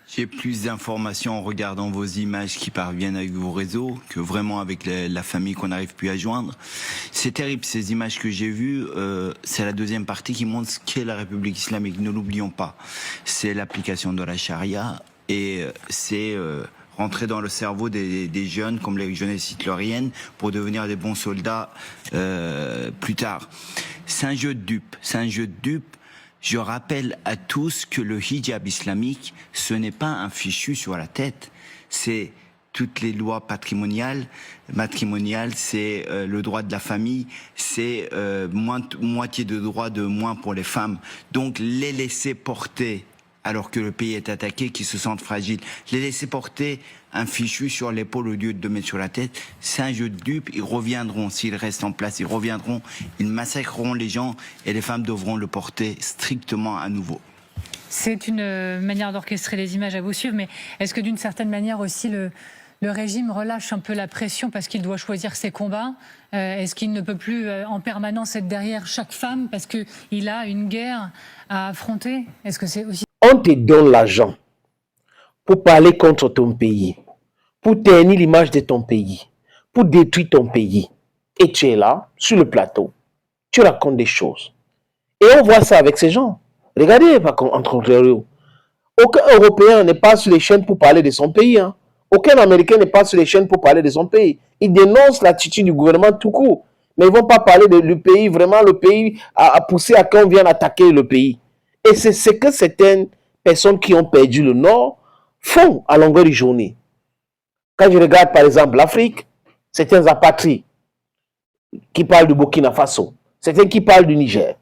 J'ai plus d'informations en regardant vos images qui parviennent avec vos réseaux que vraiment avec la famille qu'on n'arrive plus à joindre. C'est terrible, ces images que j'ai vues. C'est la deuxième partie qui montre ce qu'est la République islamique. Ne l'oublions pas. C'est l'application de la charia et c'est rentrer dans le cerveau des jeunes comme les jeunesses hitlériennes pour devenir des bons soldats plus tard. C'est un jeu de dupes. C'est un jeu de dupes. Je rappelle à tous que le hijab islamique, ce n'est pas un fichu sur la tête. C'est toutes les lois matrimoniales, c'est le droit de la famille, c'est moitié de droit de moins pour les femmes. Donc les laisser porter, alors que le pays est attaqué, qui se sentent fragiles, les laisser porter un fichu sur l'épaule au lieu de le mettre sur la tête, c'est un jeu de dupes. Ils reviendront, s'ils restent en place, ils reviendront, ils massacreront les gens et les femmes devront le porter strictement à nouveau. C'est une manière d'orchestrer les images à vous suivre, mais est-ce que d'une certaine manière aussi le régime relâche un peu la pression parce qu'il doit choisir ses combats? Est-ce qu'il ne peut plus en permanence être derrière chaque femme parce qu'il a une guerre à affronter? Est-ce que c'est aussi... On te donne l'argent pour parler contre ton pays, pour ternir l'image de ton pays, pour détruire ton pays. Et tu es là, sur le plateau, tu racontes des choses. Et on voit ça avec ces gens. Regardez, entre eux. Aucun Européen n'est pas sur les chaînes pour parler de son pays. Hein. Aucun Américain n'est pas sur les chaînes pour parler de son pays. Ils dénoncent l'attitude du gouvernement tout court. Mais ils ne vont pas parler du pays, vraiment le pays a poussé à qu'on vienne attaquer le pays. Et c'est ce que certaines personnes qui ont perdu le Nord font à longueur de journée. Quand je regarde par exemple l'Afrique, certains apatrides qui parlent du Burkina Faso, certains qui parlent du Niger,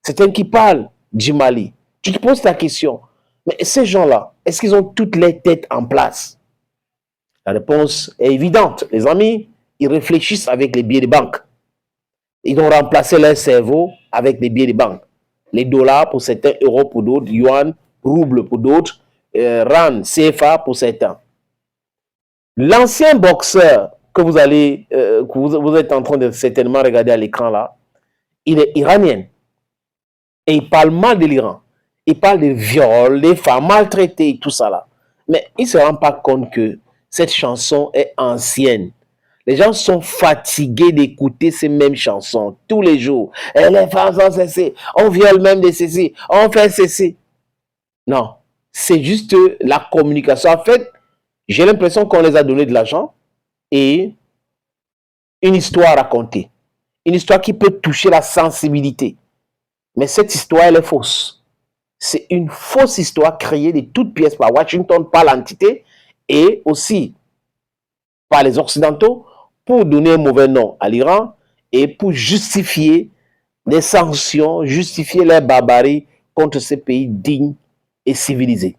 certains qui parlent du Mali. Tu te poses la question, mais ces gens-là, est-ce qu'ils ont toutes les têtes en place? La réponse est évidente. Les amis, ils réfléchissent avec les billets de banque. Ils ont remplacé leur cerveau avec les billets de banque. Les dollars pour certains, euros pour d'autres, yuan, rouble pour d'autres, rand, CFA pour certains. L'ancien boxeur que vous êtes en train de certainement regarder à l'écran là, il est iranien. Et il parle mal de l'Iran. Il parle de viol, des femmes maltraitées, tout ça là. Mais il ne se rend pas compte que cette chanson est ancienne. Les gens sont fatigués d'écouter ces mêmes chansons tous les jours. Et les femmes sont cessées. On viole même des cessées. On fait cesser. Non. C'est juste la communication. En fait, j'ai l'impression qu'on les a donné de l'argent et une histoire à raconter. Une histoire qui peut toucher la sensibilité. Mais cette histoire, elle est fausse. C'est une fausse histoire créée de toutes pièces par Washington, par l'entité et aussi par les Occidentaux pour donner un mauvais nom à l'Iran et pour justifier des sanctions, justifier la barbarie contre ces pays dignes et civilisés.